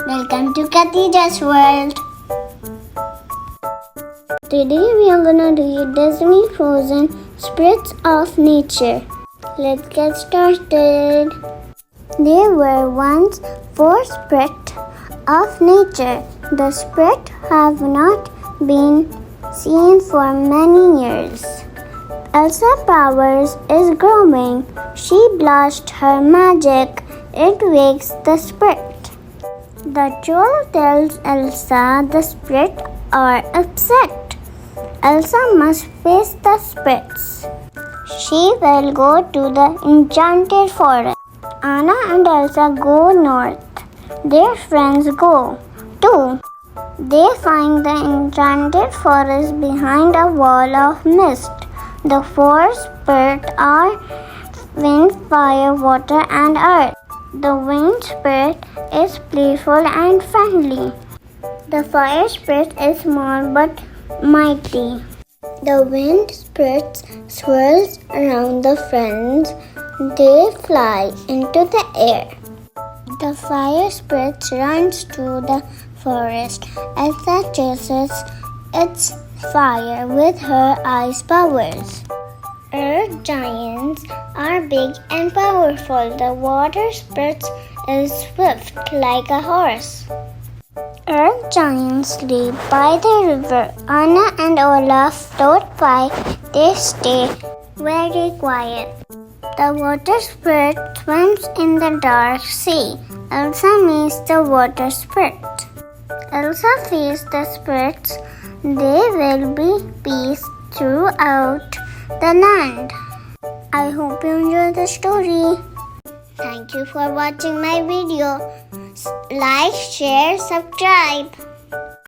Welcome to Khadija's world. Today we are gonna read Disney Frozen Spirits of Nature. Let's get started. There were once 4 spirits of nature. The spirits have not been seen for many years. Elsa's powers is growing. She blasts her magic. It wakes the spirit. The troll tells Elsa the spirits are upset. Elsa must face the spirits. She will go to the enchanted forest. Anna and Elsa go north. Their friends go too. They find the enchanted forest behind a wall of mist. The 4 spirits are wind, fire, water, and earth. The wind spirit is playful and friendly. The fire spirit is small but mighty. The wind spirit swirls around the friends. They fly into the air. The fire spirit runs through the forest. Elsa chases its fire with her ice powers. Earth giants are big and powerful. The water spirit is swift like a horse. Earth giants live by the river. Anna and Olaf float by. They stay very quiet. The water spirit swims in the dark sea. Elsa meets the water spirit. Elsa feeds the spirits. There will be peace throughout the land. I hope you enjoyed the story. Thank you for watching my video. Like, share, subscribe.